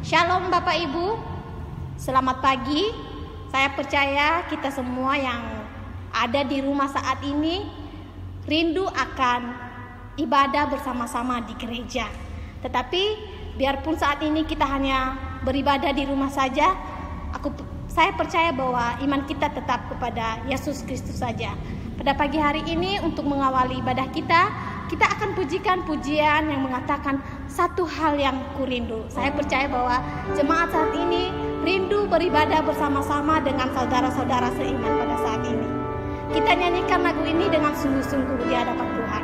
Shalom Bapak Ibu, selamat pagi. Saya percaya kita semua yang ada di rumah saat ini rindu akan ibadah bersama-sama di gereja. Tetapi biarpun saat ini kita hanya beribadah di rumah saja, saya percaya bahwa iman kita tetap kepada Yesus Kristus saja. Pada pagi hari ini untuk mengawali ibadah kita akan pujikan pujian yang mengatakan satu hal yang kurindu. Saya percaya bahwa jemaat saat ini rindu beribadah bersama-sama dengan saudara-saudara seiman pada saat ini. Kita nyanyikan lagu ini dengan sungguh-sungguh di hadapan Tuhan.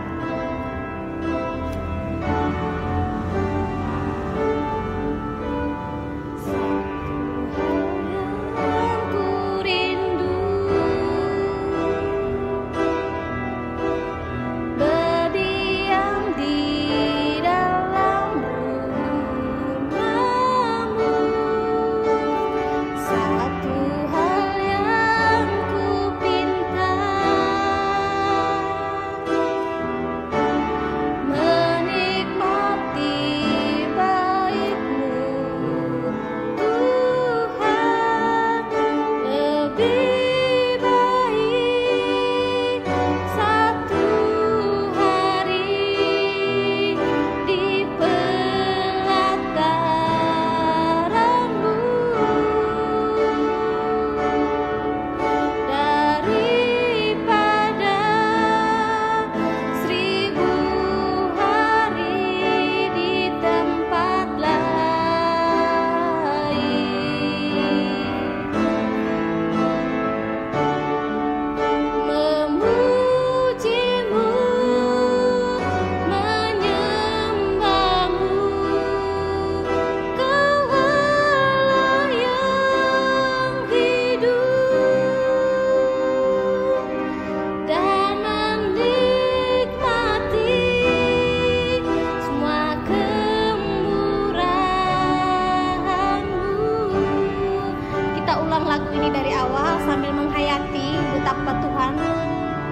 Lagu ini dari awal sambil menghayati betapa Tuhan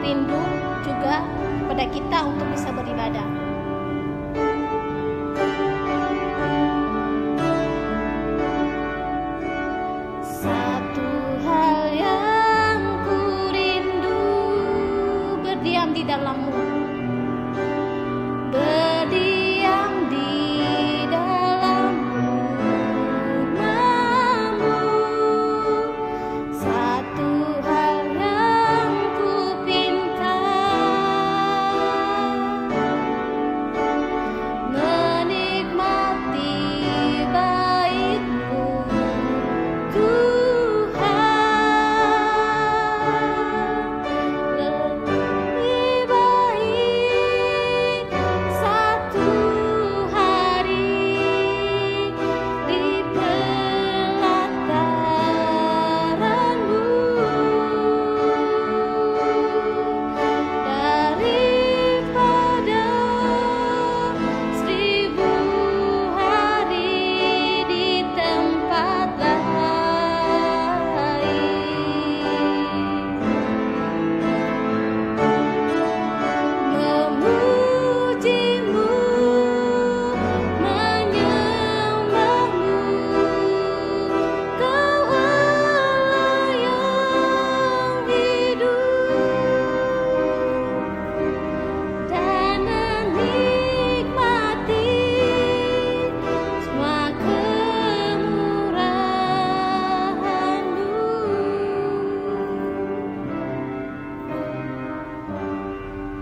rindu juga pada kita untuk bisa beribadah. Satu hal yang ku rindu, berdiam di dalam-Mu.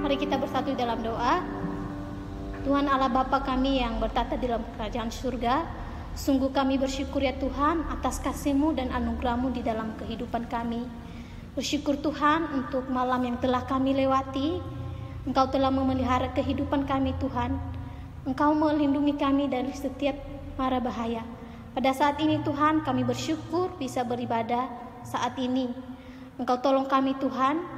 Mari kita bersatu dalam doa. Tuhan Allah Bapa kami yang bertata di dalam kerajaan surga, sungguh kami bersyukur ya Tuhan atas kasih-Mu dan anugerah-Mu di dalam kehidupan kami. Bersyukur Tuhan untuk malam yang telah kami lewati. Engkau telah memelihara kehidupan kami Tuhan. Engkau melindungi kami dari setiap mara bahaya. Pada saat ini Tuhan kami bersyukur bisa beribadah saat ini. Engkau tolong kami Tuhan.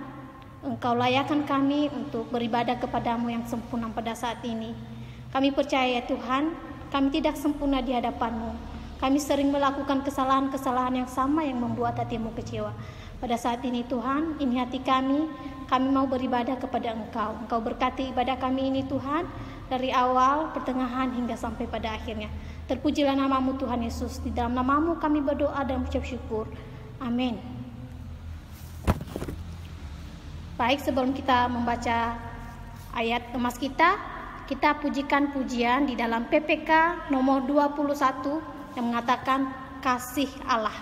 Engkau layakkan kami untuk beribadah kepadamu yang sempurna pada saat ini. Kami percaya Tuhan, kami tidak sempurna di hadapan-Mu. Kami sering melakukan kesalahan-kesalahan yang sama yang membuat hati-Mu kecewa. Pada saat ini Tuhan, ini hati kami, kami mau beribadah kepada Engkau. Engkau berkati ibadah kami ini Tuhan, dari awal, pertengahan, hingga sampai pada akhirnya. Terpujilah nama-Mu Tuhan Yesus. Di dalam nama-Mu kami berdoa dan mengucap syukur. Amin. Baik, sebelum kita membaca ayat emas kita pujikan pujian di dalam PPK nomor 21 yang mengatakan kasih Allah.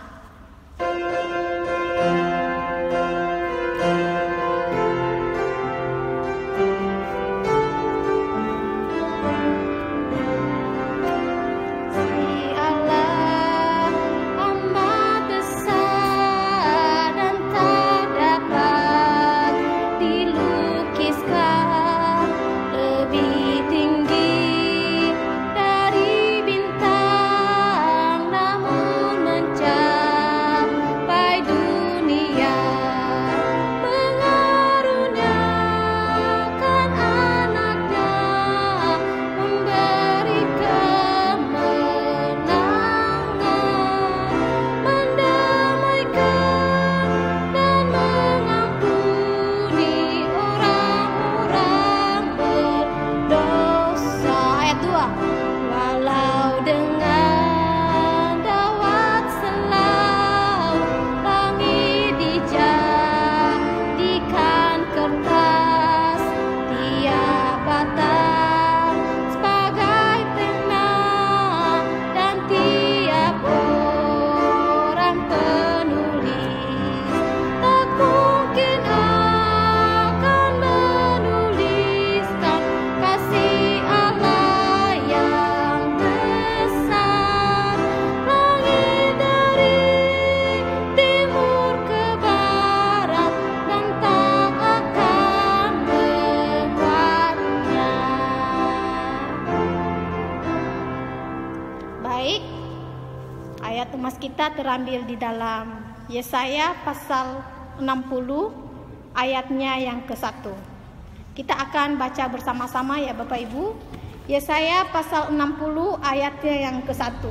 Kita terambil di dalam Yesaya pasal 60 ayatnya yang ke-1. Kita akan baca bersama-sama ya Bapak Ibu. Yesaya pasal 60 ayatnya yang ke-1.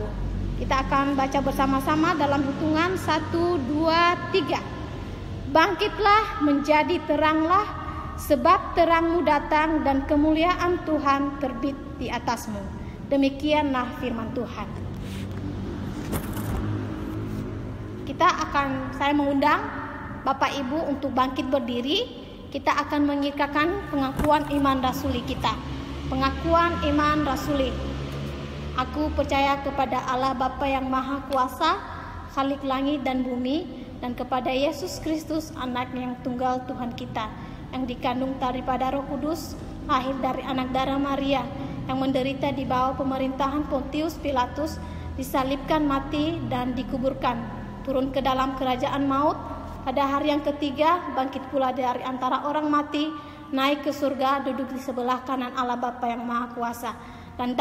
Kita akan baca bersama-sama dalam hitungan 1, 2, 3. Bangkitlah, menjadi teranglah, sebab terangmu datang dan kemuliaan Tuhan terbit di atasmu. Demikianlah firman Tuhan. Saya mengundang Bapak Ibu untuk bangkit berdiri. Kita akan mengikrarkan pengakuan iman rasuli kita. Pengakuan iman rasuli. Aku percaya kepada Allah Bapa yang Maha Kuasa, Khalik langit dan bumi, dan kepada Yesus Kristus, Anak-Nya yang tunggal Tuhan kita, yang dikandung daripada Roh Kudus, lahir dari anak darah Maria, yang menderita di bawah pemerintahan Pontius Pilatus, disalibkan, mati, dan dikuburkan, turun ke dalam kerajaan maut, pada hari yang ketiga bangkit pula dari antara orang mati, naik ke surga, duduk di sebelah kanan Allah Bapa yang Maha Kuasa, dan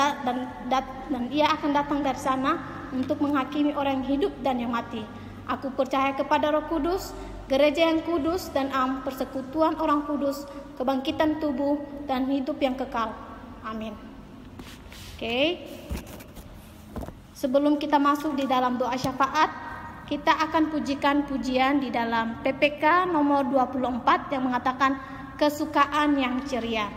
Ia akan datang dari sana untuk menghakimi orang yang hidup dan yang mati. Aku percaya kepada Roh Kudus, gereja yang kudus dan persekutuan orang kudus, kebangkitan tubuh dan hidup yang kekal. Amin. Oke. Sebelum kita masuk di dalam doa syafaat, kita akan pujikan pujian di dalam PPK nomor 24 yang mengatakan kesukaan yang ceria.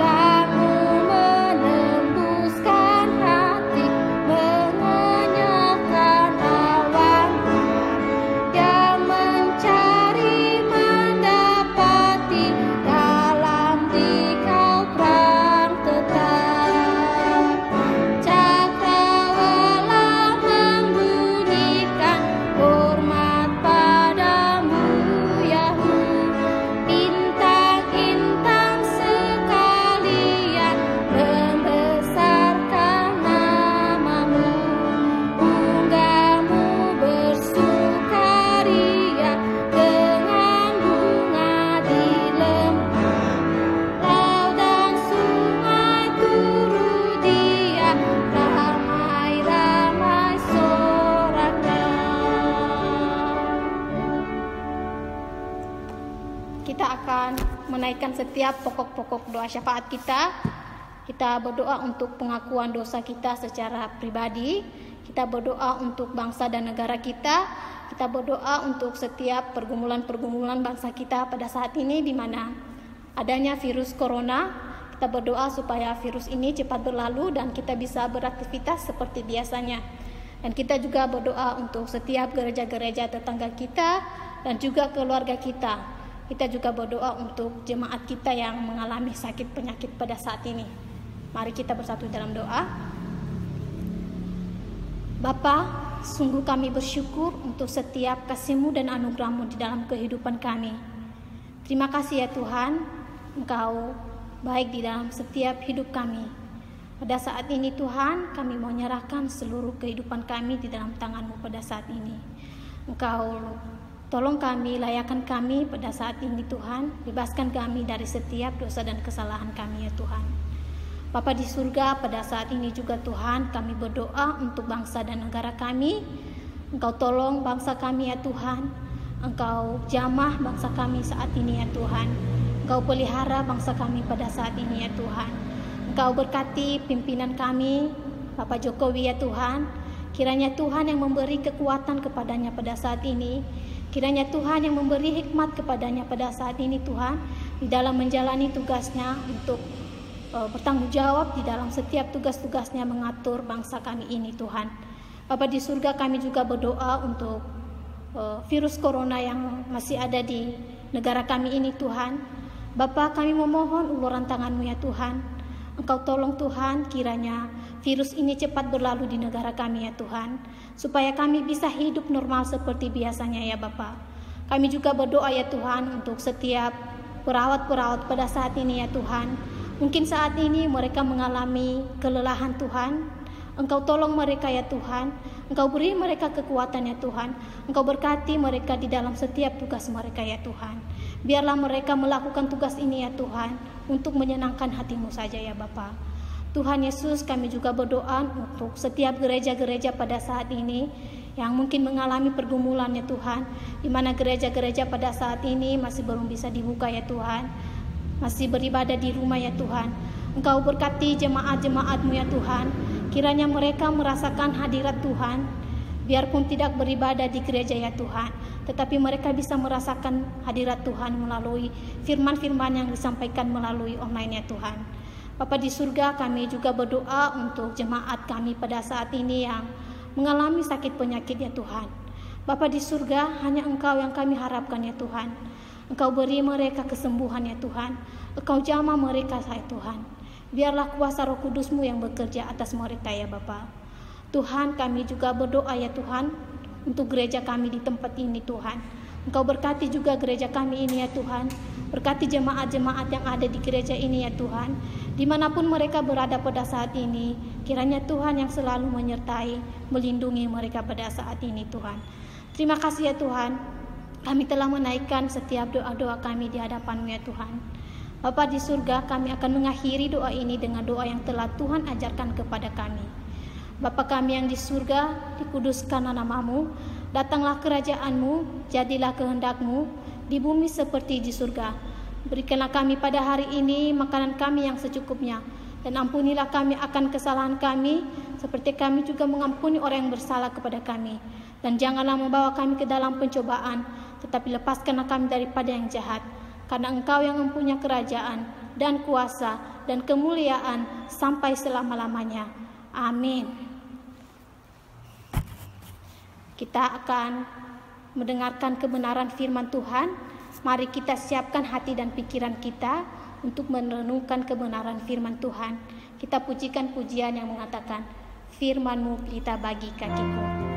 Kamu menembus menaikkan setiap pokok-pokok doa syafaat kita. Kita berdoa untuk pengakuan dosa kita secara pribadi. Kita berdoa untuk bangsa dan negara kita. Kita berdoa untuk setiap pergumulan-pergumulan bangsa kita pada saat ini di mana adanya virus corona. Kita berdoa supaya virus ini cepat berlalu dan kita bisa beraktivitas seperti biasanya. Dan kita juga berdoa untuk setiap gereja-gereja tetangga kita dan juga keluarga kita. Kita juga berdoa untuk jemaat kita yang mengalami sakit penyakit pada saat ini. Mari kita bersatu dalam doa. Bapa, sungguh kami bersyukur untuk setiap kasih-Mu dan anugerah-Mu di dalam kehidupan kami. Terima kasih ya Tuhan, Engkau baik di dalam setiap hidup kami. Pada saat ini Tuhan, kami mau menyerahkan seluruh kehidupan kami di dalam tangan-Mu pada saat ini. Engkau tolong kami, layakkan kami pada saat ini Tuhan. Bebaskan kami dari setiap dosa dan kesalahan kami ya Tuhan. Bapa di surga, pada saat ini juga Tuhan, kami berdoa untuk bangsa dan negara kami. Engkau tolong bangsa kami ya Tuhan. Engkau jamah bangsa kami saat ini ya Tuhan. Engkau pelihara bangsa kami pada saat ini ya Tuhan. Engkau berkati pimpinan kami, Bapak Jokowi ya Tuhan. Kiranya Tuhan yang memberi kekuatan kepadanya pada saat ini. Kiranya Tuhan yang memberi hikmat kepadanya pada saat ini Tuhan. Di dalam menjalani tugasnya untuk bertanggung jawab di dalam setiap tugas-tugasnya mengatur bangsa kami ini Tuhan. Bapak di surga, kami juga berdoa untuk virus corona yang masih ada di negara kami ini Tuhan. Bapa, kami memohon uluran tangan-Mu ya Tuhan. Engkau tolong Tuhan, kiranya virus ini cepat berlalu di negara kami ya Tuhan, supaya kami bisa hidup normal seperti biasanya ya Bapa. Kami juga berdoa ya Tuhan untuk setiap perawat-perawat pada saat ini ya Tuhan. Mungkin saat ini mereka mengalami kelelahan Tuhan. Engkau tolong mereka ya Tuhan. Engkau beri mereka kekuatan ya Tuhan. Engkau berkati mereka di dalam setiap tugas mereka ya Tuhan. Biarlah mereka melakukan tugas ini ya Tuhan, untuk menyenangkan hati-Mu saja ya Bapa. Tuhan Yesus, kami juga berdoa untuk setiap gereja-gereja pada saat ini yang mungkin mengalami pergumulan ya Tuhan, di mana gereja-gereja pada saat ini masih belum bisa dibuka ya Tuhan, masih beribadah di rumah ya Tuhan. Engkau berkati jemaat-jemaat-Mu ya Tuhan. Kiranya mereka merasakan hadirat Tuhan, biarpun tidak beribadah di gereja ya Tuhan, tetapi mereka bisa merasakan hadirat Tuhan melalui firman-firman yang disampaikan melalui online ya Tuhan. Bapa di surga, kami juga berdoa untuk jemaat kami pada saat ini yang mengalami sakit penyakit ya Tuhan. Bapa di surga, hanya Engkau yang kami harapkan ya Tuhan. Engkau beri mereka kesembuhan ya Tuhan. Engkau jamah mereka ya Tuhan. Biarlah kuasa Roh Kudus-Mu yang bekerja atas mereka ya Bapa. Tuhan, kami juga berdoa ya Tuhan untuk gereja kami di tempat ini Tuhan. Engkau berkati juga gereja kami ini ya Tuhan. Berkati jemaat-jemaat yang ada di gereja ini ya Tuhan. Dimanapun mereka berada pada saat ini, kiranya Tuhan yang selalu menyertai, melindungi mereka pada saat ini Tuhan. Terima kasih ya Tuhan. Kami telah menaikkan setiap doa-doa kami di hadapan-Mu ya Tuhan. Bapa di surga, kami akan mengakhiri doa ini dengan doa yang telah Tuhan ajarkan kepada kami. Bapa kami yang di surga, dikuduskanlah nama-Mu, datanglah kerajaan-Mu, jadilah kehendak-Mu di bumi seperti di surga. Berikanlah kami pada hari ini makanan kami yang secukupnya, dan ampunilah kami akan kesalahan kami, seperti kami juga mengampuni orang yang bersalah kepada kami. Dan janganlah membawa kami ke dalam pencobaan, tetapi lepaskanlah kami daripada yang jahat. Karena Engkau yang mempunyai kerajaan dan kuasa dan kemuliaan sampai selama-lamanya. Amin. Kita akan mendengarkan kebenaran firman Tuhan. Mari kita siapkan hati dan pikiran kita untuk merenungkan kebenaran firman Tuhan. Kita pujikan pujian yang mengatakan, firman-Mu pelita bagi kakiku.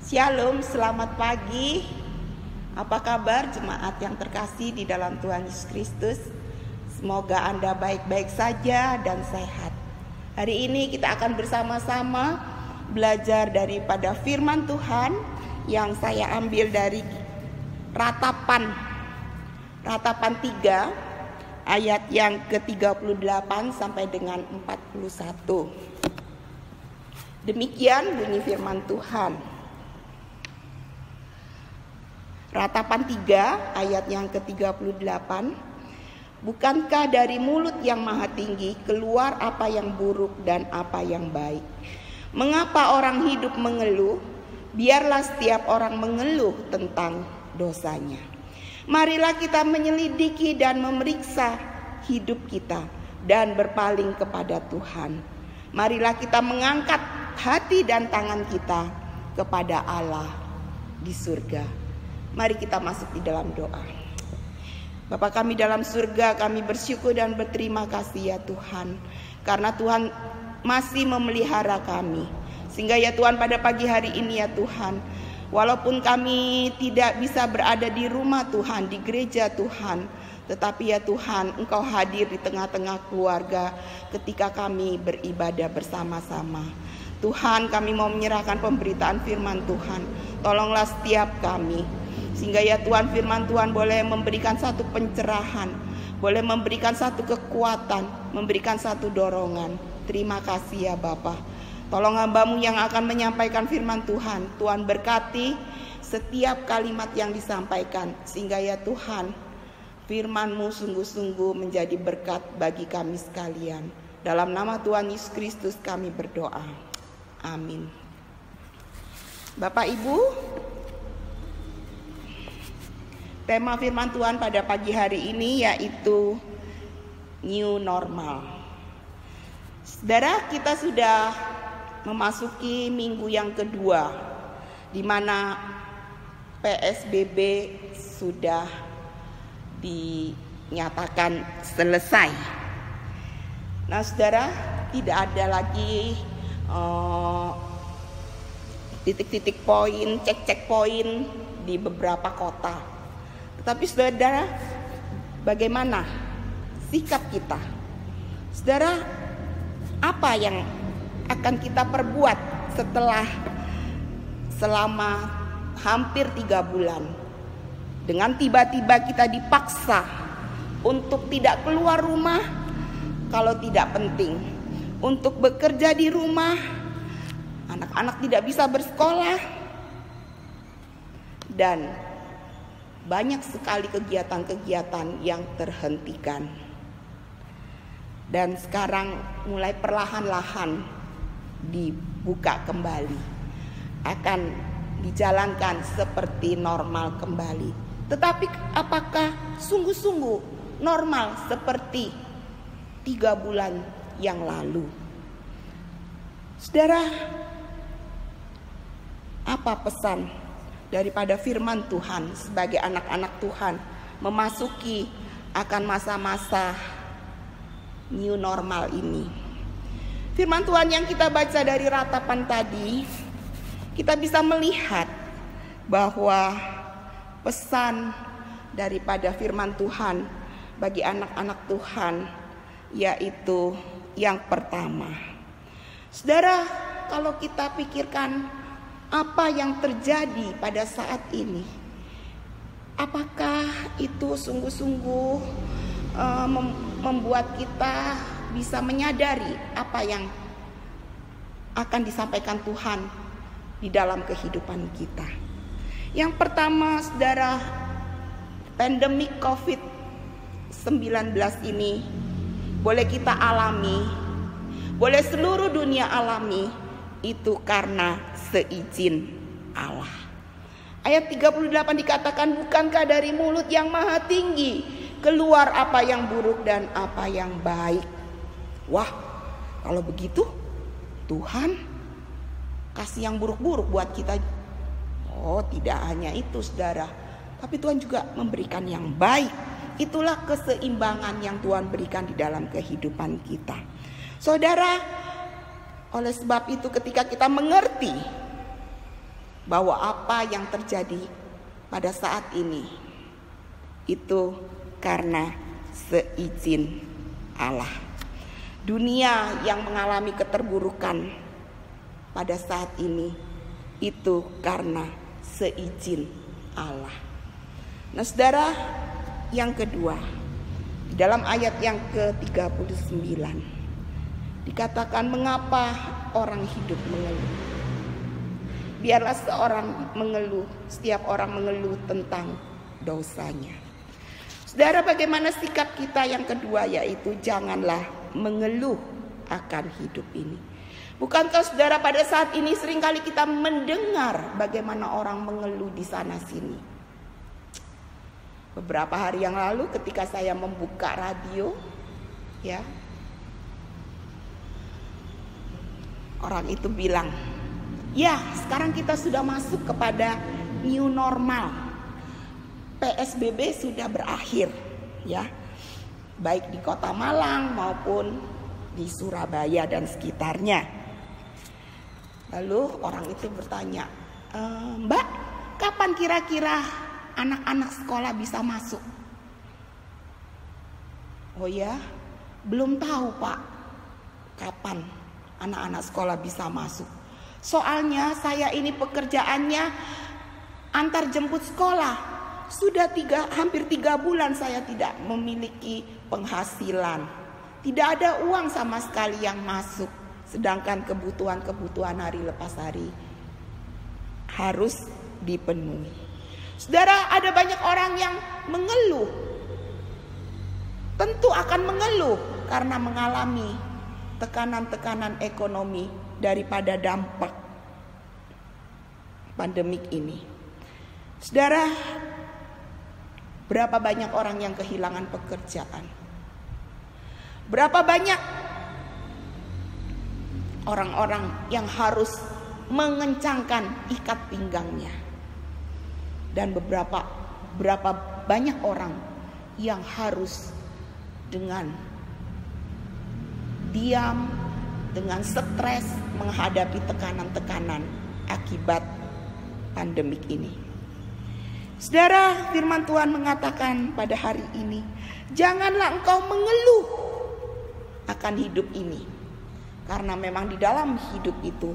Shalom, selamat pagi. Apa kabar jemaat yang terkasih di dalam Tuhan Yesus Kristus? Semoga Anda baik-baik saja dan sehat. Hari ini kita akan bersama-sama belajar daripada firman Tuhan yang saya ambil dari Ratapan 3 ayat yang ke-38 sampai dengan 41. Demikian bunyi firman Tuhan. Ratapan 3 ayat yang ke-38. Bukankah dari mulut yang maha tinggi keluar apa yang buruk dan apa yang baik? Mengapa orang hidup mengeluh? Biarlah setiap orang mengeluh tentang dosanya. Marilah kita menyelidiki dan memeriksa hidup kita dan berpaling kepada Tuhan. Marilah kita mengangkat hati dan tangan kita kepada Allah di surga. Mari kita masuk di dalam doa. Bapa kami dalam surga, kami bersyukur dan berterima kasih ya Tuhan, karena Tuhan masih memelihara kami. Sehingga ya Tuhan, pada pagi hari ini ya Tuhan, walaupun kami tidak bisa berada di rumah Tuhan, di gereja Tuhan, tetapi ya Tuhan, Engkau hadir di tengah-tengah keluarga ketika kami beribadah bersama-sama. Tuhan, kami mau menyerahkan pemberitaan firman Tuhan. Tolonglah setiap kami, sehingga ya Tuhan, firman Tuhan boleh memberikan satu pencerahan, boleh memberikan satu kekuatan, memberikan satu dorongan. Terima kasih ya Bapa. Tolong hamba-Mu yang akan menyampaikan firman Tuhan. Tuhan berkati setiap kalimat yang disampaikan, sehingga ya Tuhan, firman-Mu sungguh-sungguh menjadi berkat bagi kami sekalian. Dalam nama Tuhan Yesus Kristus kami berdoa. Amin. Bapak Ibu, tema firman Tuhan pada pagi hari ini yaitu new normal. Saudara, kita sudah memasuki minggu yang kedua di mana PSBB sudah dinyatakan selesai. Nah, saudara, tidak ada lagi titik-titik poin, cek-cek poin di beberapa kota. Tetapi saudara, bagaimana sikap kita? Saudara, apa yang akan kita perbuat selama hampir 3 bulan? Dengan tiba-tiba kita dipaksa untuk tidak keluar rumah kalau tidak penting, untuk bekerja di rumah, anak-anak tidak bisa bersekolah, dan banyak sekali kegiatan-kegiatan yang terhentikan. Dan sekarang mulai perlahan-lahan dibuka kembali, akan dijalankan seperti normal kembali. Tetapi apakah sungguh-sungguh normal seperti 3 bulan yang lalu? Saudara, apa pesan daripada firman Tuhan sebagai anak-anak Tuhan memasuki akan masa-masa new normal ini? Firman Tuhan yang kita baca dari Ratapan tadi, kita bisa melihat bahwa pesan daripada firman Tuhan bagi anak-anak Tuhan yaitu yang pertama. Saudara, kalau kita pikirkan apa yang terjadi pada saat ini, apakah itu sungguh-sungguh membuat kita bisa menyadari apa yang akan disampaikan Tuhan di dalam kehidupan kita? Yang pertama, saudara, pandemi COVID-19 ini boleh kita alami, boleh seluruh dunia alami, itu karena seizin Allah. Ayat 38 dikatakan, bukankah dari mulut yang maha tinggi keluar apa yang buruk dan apa yang baik? Wah, kalau begitu Tuhan kasih yang buruk-buruk buat kita. Oh, tidak hanya itu saudara, tapi Tuhan juga memberikan yang baik. Itulah keseimbangan yang Tuhan berikan di dalam kehidupan kita. Saudara, oleh sebab itu ketika kita mengerti bahwa apa yang terjadi pada saat ini itu karena seizin Allah. Dunia yang mengalami keterburukan pada saat ini itu karena seizin Allah. Nah, saudara, yang kedua, di dalam ayat yang ke-39 dikatakan, mengapa orang hidup mengeluh? Biarlah setiap orang mengeluh tentang dosanya. Saudara, bagaimana sikap kita yang kedua, yaitu janganlah mengeluh akan hidup ini. Bukankah saudara pada saat ini seringkali kita mendengar bagaimana orang mengeluh di sana sini? Beberapa hari yang lalu ketika saya membuka radio, ya, orang itu bilang, ya sekarang kita sudah masuk kepada new normal. PSBB sudah berakhir, ya, baik di Kota Malang maupun di Surabaya dan sekitarnya. Lalu orang itu bertanya, Mbak, kapan kira-kira anak-anak sekolah bisa masuk? Oh ya, belum tahu Pak, kapan anak-anak sekolah bisa masuk. Soalnya saya ini pekerjaannya antar jemput sekolah. Sudah hampir 3 bulan saya tidak memiliki penghasilan. Tidak ada uang sama sekali yang masuk. Sedangkan kebutuhan-kebutuhan hari lepas hari harus dipenuhi. Saudara, ada banyak orang yang mengeluh. Tentu akan mengeluh karena mengalami tekanan-tekanan ekonomi daripada dampak pandemik ini. Saudara, berapa banyak orang yang kehilangan pekerjaan? Berapa banyak orang-orang yang harus mengencangkan ikat pinggangnya? Dan berapa banyak orang yang harus dengan diam, dengan stres menghadapi tekanan-tekanan akibat pandemik ini. Saudara, firman Tuhan mengatakan pada hari ini, janganlah engkau mengeluh akan hidup ini. Karena memang di dalam hidup itu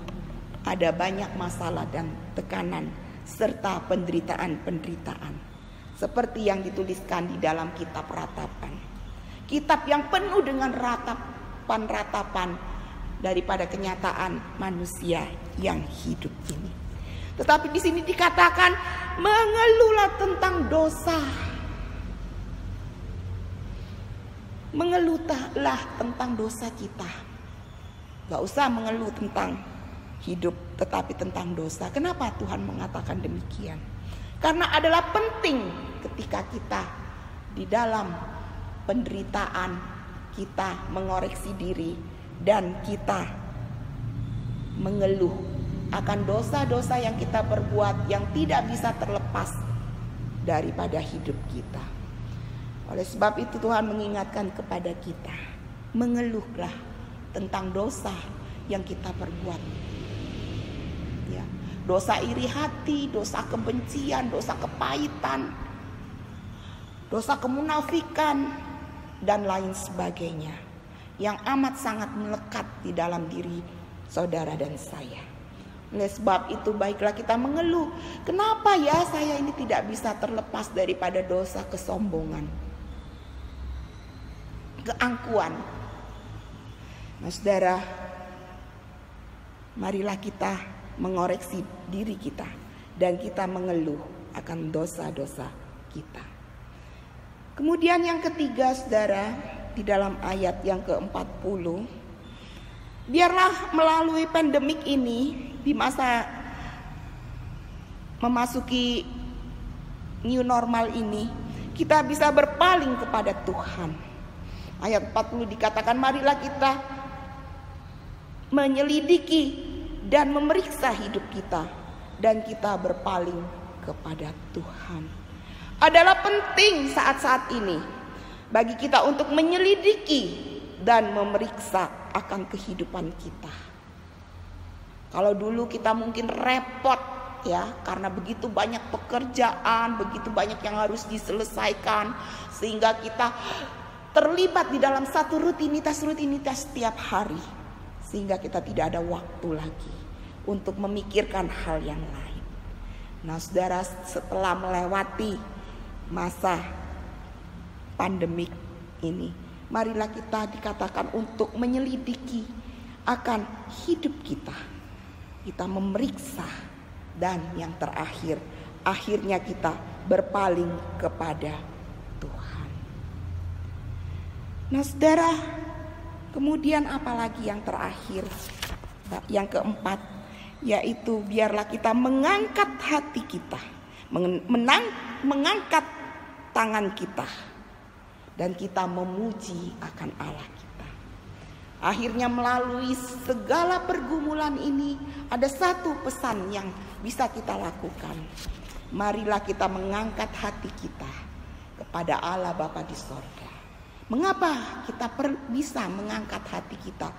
ada banyak masalah dan tekanan serta penderitaan-penderitaan. Seperti yang dituliskan di dalam kitab Ratapan. Kitab yang penuh dengan ratapan-ratapan daripada kenyataan manusia yang hidup ini. Tetapi di sini dikatakan mengeluhlah tentang dosa. Mengeluhlah tentang dosa kita. Gak usah mengeluh tentang hidup, tetapi tentang dosa. Kenapa Tuhan mengatakan demikian? Karena adalah penting ketika kita di dalam penderitaan, kita mengoreksi diri dan kita mengeluh akan dosa-dosa yang kita perbuat yang tidak bisa terlepas daripada hidup kita. Oleh sebab itu Tuhan mengingatkan kepada kita, mengeluhlah tentang dosa yang kita perbuat. Ya, dosa iri hati, dosa kebencian, dosa kepahitan, dosa kemunafikan dan lain sebagainya yang amat sangat melekat di dalam diri saudara dan saya. Oleh sebab itu baiklah kita mengeluh, kenapa ya saya ini tidak bisa terlepas daripada dosa kesombongan, keangkuhan. Nah saudara, marilah kita mengoreksi diri kita dan kita mengeluh akan dosa-dosa kita. Kemudian yang ketiga saudara, di dalam ayat yang ke-40, biarlah melalui pandemik ini, di masa memasuki new normal ini, kita bisa berpaling kepada Tuhan. Ayat 40 dikatakan, marilah kita menyelidiki dan memeriksa hidup kita, dan kita berpaling kepada Tuhan. Adalah penting saat-saat ini bagi kita untuk menyelidiki dan memeriksa akan kehidupan kita. Kalau dulu kita mungkin repot ya, karena begitu banyak pekerjaan, begitu banyak yang harus diselesaikan, sehingga kita terlibat di dalam satu rutinitas setiap hari, sehingga kita tidak ada waktu lagi untuk memikirkan hal yang lain. Nah saudara, setelah melewati masa pandemik ini, marilah kita dikatakan untuk menyelidiki akan hidup kita. Kita memeriksa, dan yang terakhir, akhirnya kita berpaling kepada Tuhan. Nah saudara, kemudian apalagi yang terakhir, yang keempat, yaitu biarlah kita mengangkat hati kita, mengangkat tangan kita, dan kita memuji akan Allah kita. Akhirnya melalui segala pergumulan ini, ada satu pesan yang bisa kita lakukan. Marilah kita mengangkat hati kita kepada Allah Bapa di sorga. Mengapa kita bisa mengangkat hati kita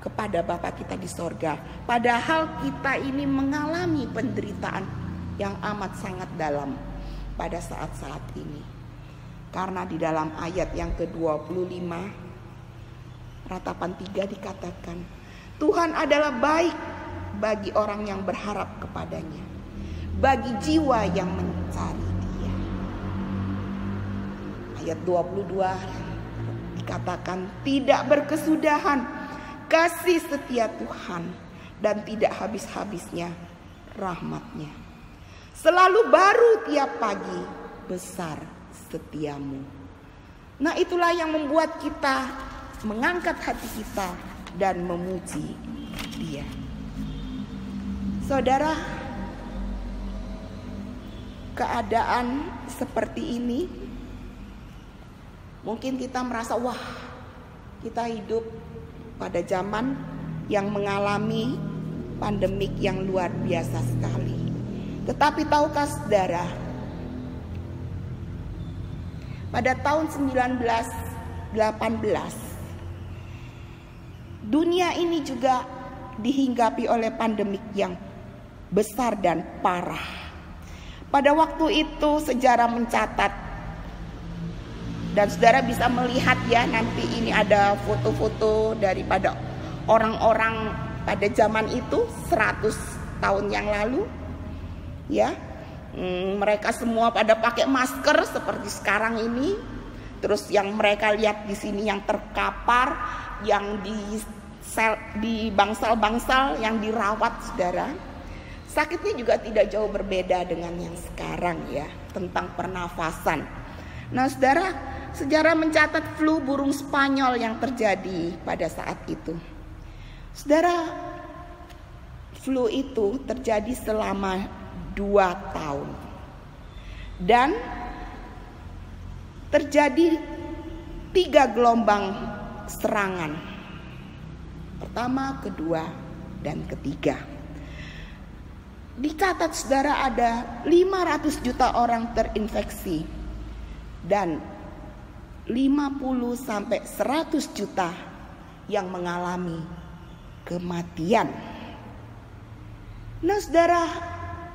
kepada Bapa kita di sorga? Padahal kita ini mengalami penderitaan yang amat sangat dalam pada saat-saat ini. Karena di dalam ayat yang ke-25, Ratapan 3 dikatakan, Tuhan adalah baik bagi orang yang berharap kepadanya, bagi jiwa yang mencari Dia. Ayat 22 dikatakan, tidak berkesudahan kasih setia Tuhan, dan tidak habis-habisnya rahmat-Nya. Selalu baru tiap pagi, besar setiamu. Nah itulah yang membuat kita mengangkat hati kita dan memuji Dia. Saudara, keadaan seperti ini mungkin kita merasa, wah, kita hidup pada zaman yang mengalami pandemik yang luar biasa sekali. Tetapi tahukah saudara, pada tahun 1918 dunia ini juga dihinggapi oleh pandemik yang besar dan parah. Pada waktu itu sejarah mencatat, dan saudara bisa melihat ya, nanti ini ada foto-foto daripada orang-orang pada zaman itu 100 tahun yang lalu, ya. Mereka semua pada pakai masker seperti sekarang ini. Terus yang mereka lihat di sini yang terkapar, yang di bangsal-bangsal, yang dirawat, saudara. Sakitnya juga tidak jauh berbeda dengan yang sekarang ya, tentang pernafasan. Nah saudara, sejarah mencatat flu burung Spanyol yang terjadi pada saat itu. Saudara, flu itu terjadi selama 2 tahun. Dan terjadi 3 gelombang serangan. Pertama, kedua, dan ketiga. Dicatat saudara ada 500 juta orang terinfeksi. Dan 50 sampai 100 juta yang mengalami kematian. Nah saudara,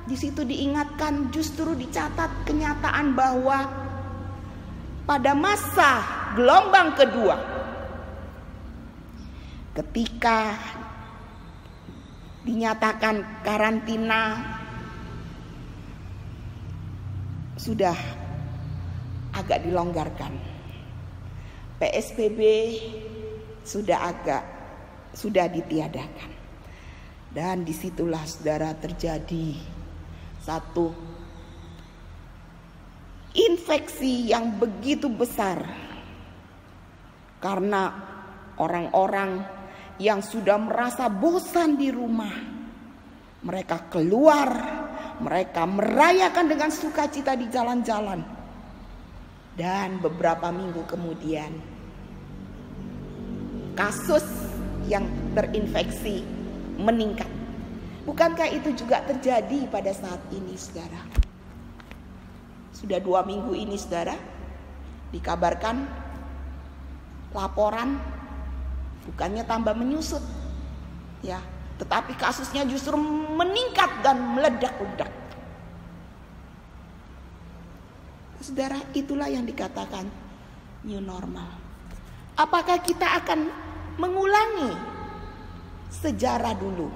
di situ diingatkan, justru dicatat kenyataan bahwa pada masa gelombang kedua, ketika dinyatakan karantina sudah agak dilonggarkan, PSBB sudah ditiadakan, dan disitulah saudara terjadi satu infeksi yang begitu besar, karena orang-orang yang sudah merasa bosan di rumah, mereka keluar, mereka merayakan dengan sukacita di jalan-jalan. Dan beberapa minggu kemudian, kasus yang terinfeksi meningkat. Bukankah itu juga terjadi pada saat ini, saudara? Sudah 2 minggu ini, saudara, dikabarkan laporan bukannya tambah menyusut, ya, Tetapi kasusnya justru meningkat dan meledak-ledak. Saudara, itulah yang dikatakan new normal. Apakah kita akan mengulangi sejarah dulu?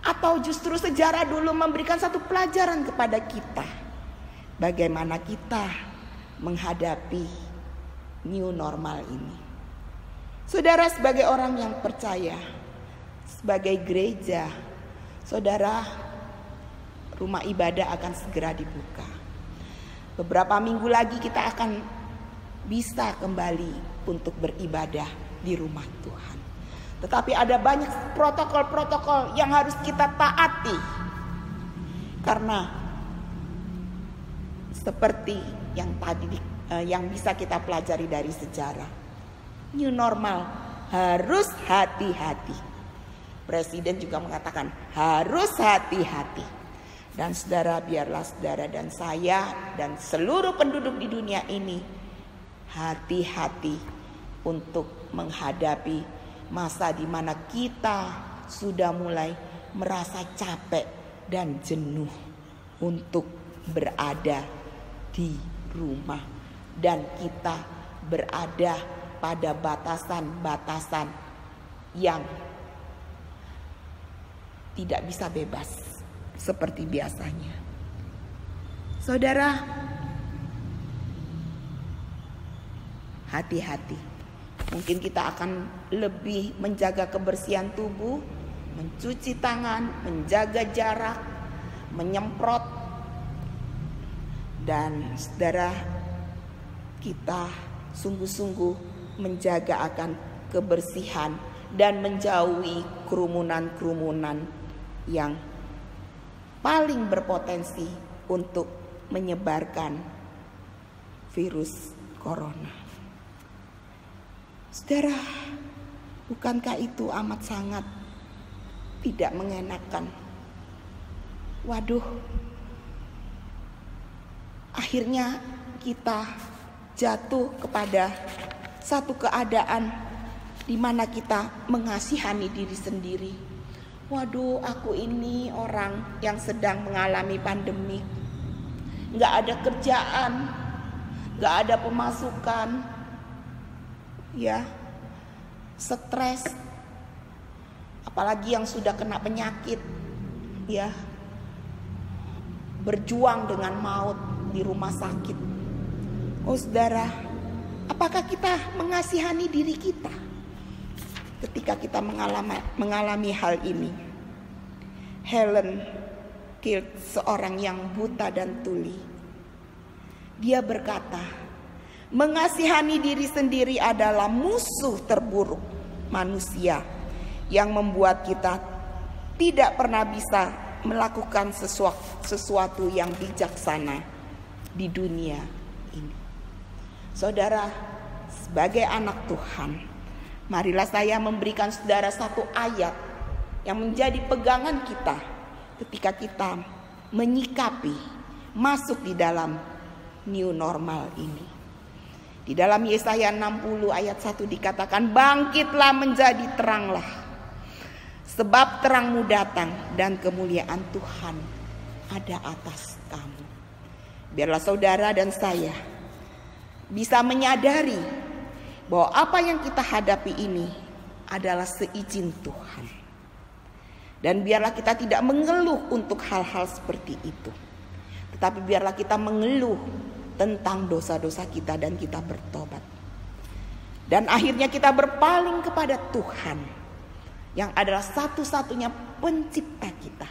Atau justru sejarah dulu memberikan satu pelajaran kepada kita. Bagaimana kita menghadapi new normal ini. Saudara, sebagai orang yang percaya, sebagai gereja, saudara, rumah ibadah akan segera dibuka. Beberapa minggu lagi kita akan bisa kembali untuk beribadah di rumah Tuhan. Tetapi ada banyak protokol-protokol yang harus kita taati. Karena seperti yang tadi yang bisa kita pelajari dari sejarah, new normal harus hati-hati. Presiden juga mengatakan harus hati-hati. Dan saudara, biarlah saudara dan saya dan seluruh penduduk di dunia ini hati-hati untuk menghadapi masa di mana kita sudah mulai merasa capek dan jenuh untuk berada di rumah. Dan kita berada pada batasan-batasan yang tidak bisa bebas seperti biasanya. Saudara, hati-hati. Mungkin kita akan lebih menjaga kebersihan tubuh, mencuci tangan, menjaga jarak, menyemprot. Dan saudara, kita sungguh-sungguh menjaga akan kebersihan dan menjauhi kerumunan-kerumunan yang paling berpotensi untuk menyebarkan virus corona. Saudara, bukankah itu amat sangat tidak mengenakan? Waduh, akhirnya kita jatuh kepada satu keadaan di mana kita mengasihani diri sendiri. Waduh, aku ini orang yang sedang mengalami pandemi. Gak ada kerjaan, gak ada pemasukan, ya, stres. Apalagi yang sudah kena penyakit, ya, berjuang dengan maut di rumah sakit. Oh saudara, apakah kita mengasihani diri kita ketika kita mengalami hal ini? Helen Keller, seorang yang buta dan tuli, dia berkata, mengasihani diri sendiri adalah musuh terburuk manusia yang membuat kita tidak pernah bisa melakukan sesuatu yang bijaksana di dunia ini. Saudara, sebagai anak Tuhan, marilah saya memberikan saudara satu ayat yang menjadi pegangan kita ketika kita menyikapi masuk di dalam new normal ini. Di dalam Yesaya 60 ayat 1 dikatakan, bangkitlah menjadi teranglah, sebab terangmu datang dan kemuliaan Tuhan ada atas kamu. Biarlah saudara dan saya bisa menyadari bahwa apa yang kita hadapi ini adalah seizin Tuhan. Dan biarlah kita tidak mengeluh untuk hal-hal seperti itu. Tetapi biarlah kita mengeluh tentang dosa-dosa kita dan kita bertobat. Dan akhirnya kita berpaling kepada Tuhan yang adalah satu-satunya pencipta kita.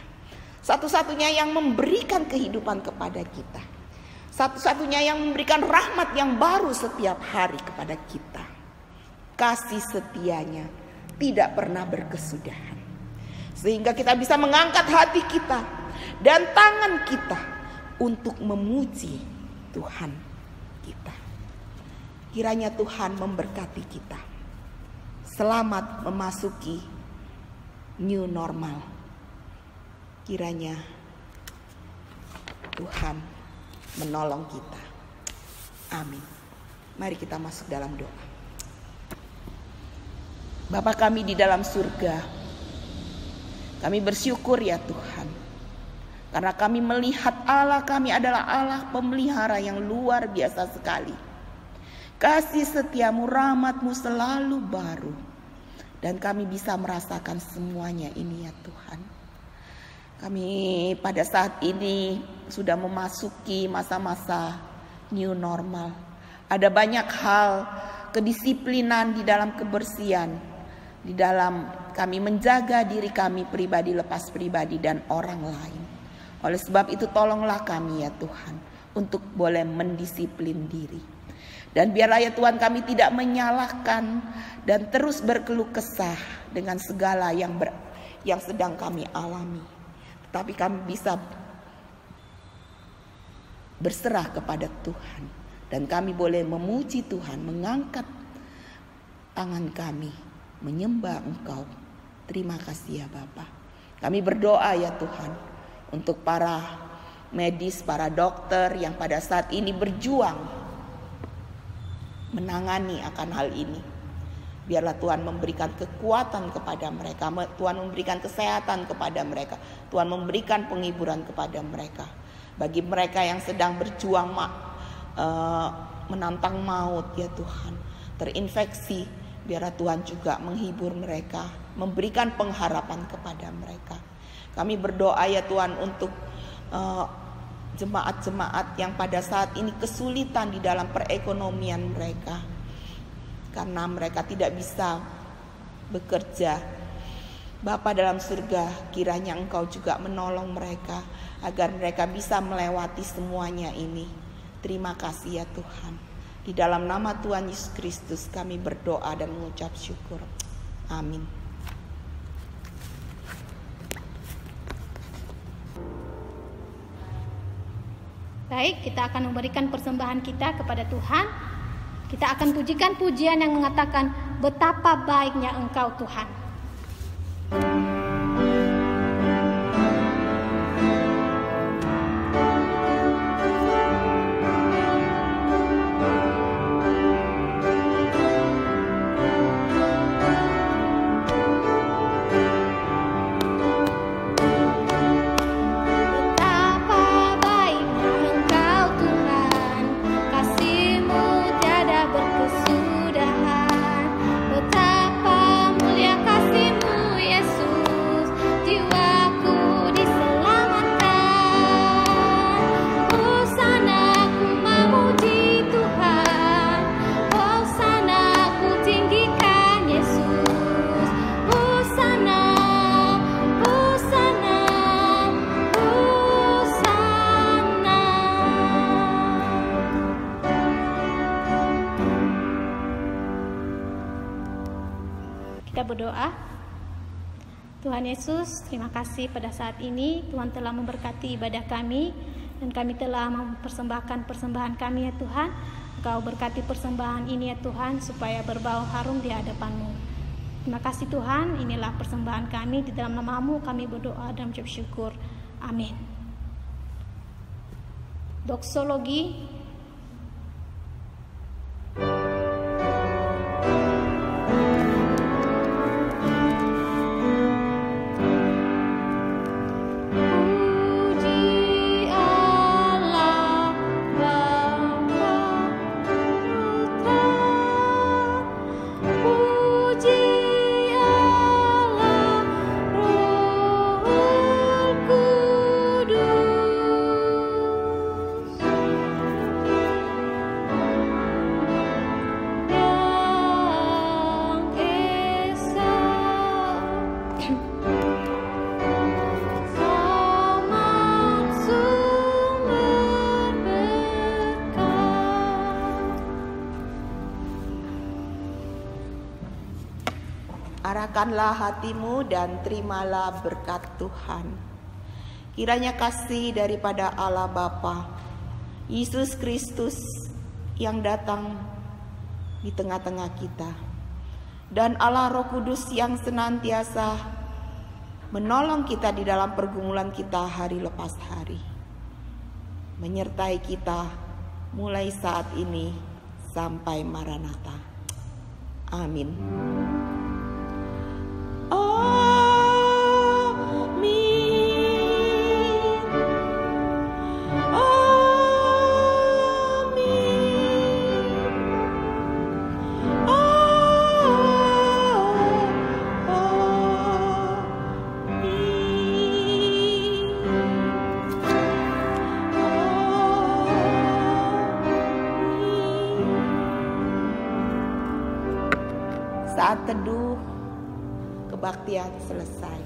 Satu-satunya yang memberikan kehidupan kepada kita. Satu-satunya yang memberikan rahmat yang baru setiap hari kepada kita. Kasih setianya tidak pernah berkesudahan. Sehingga kita bisa mengangkat hati kita dan tangan kita untuk memuji Tuhan kita. Kiranya Tuhan memberkati kita. Selamat memasuki new normal. Kiranya Tuhan menolong kita. Amin. Mari kita masuk dalam doa. Bapa kami di dalam surga, Kami bersyukur ya Tuhan, karena kami melihat Allah kami adalah Allah pemelihara yang luar biasa sekali. Kasih setiamu, rahmatmu selalu baru. Dan kami bisa merasakan semuanya ini ya Tuhan. Kami pada saat ini sudah memasuki masa-masa new normal. Ada banyak hal kedisiplinan di dalam kebersihan, di dalam kami menjaga diri kami pribadi lepas pribadi dan orang lain. Oleh sebab itu tolonglah kami ya Tuhan untuk boleh mendisiplin diri. Dan biarlah ya Tuhan kami tidak menyalahkan dan terus berkeluh kesah dengan segala yang sedang kami alami. Tetapi kami bisa berserah kepada Tuhan. Dan kami boleh memuji Tuhan, mengangkat tangan kami, menyembah Engkau. Terima kasih ya Bapa. Kami berdoa ya Tuhan untuk para medis, para dokter yang pada saat ini berjuang menangani akan hal ini. Biarlah Tuhan memberikan kekuatan kepada mereka, Tuhan memberikan kesehatan kepada mereka, Tuhan memberikan penghiburan kepada mereka. Bagi mereka yang sedang berjuang menantang maut ya Tuhan, terinfeksi, biarlah Tuhan juga menghibur mereka, memberikan pengharapan kepada mereka. Kami berdoa ya Tuhan untuk jemaat-jemaat yang pada saat ini kesulitan di dalam perekonomian mereka, karena mereka tidak bisa bekerja. Bapa dalam surga, kiranya Engkau juga menolong mereka agar mereka bisa melewati semuanya ini. Terima kasih ya Tuhan. Di dalam nama Tuhan Yesus Kristus kami berdoa dan mengucap syukur. Amin. Baik, kita akan memberikan persembahan kita kepada Tuhan. Kita akan pujikan pujian yang mengatakan betapa baiknya Engkau Tuhan. Kita berdoa. Tuhan Yesus, terima kasih pada saat ini Tuhan telah memberkati ibadah kami dan kami telah mempersembahkan persembahan kami ya Tuhan. Engkau berkati persembahan ini ya Tuhan supaya berbau harum di hadapan-Mu. Terima kasih Tuhan, inilah persembahan kami, di dalam nama-Mu kami berdoa dan mengucap syukur. Amin. Doksologi. Arahkanlah hatimu dan terimalah berkat Tuhan. Kiranya kasih daripada Allah Bapa, Yesus Kristus yang datang di tengah-tengah kita, dan Allah Roh Kudus yang senantiasa menolong kita di dalam pergumulan kita hari lepas hari, menyertai kita mulai saat ini sampai Maranatha. Amin. Oh, Saat teduh kebaktian selesai.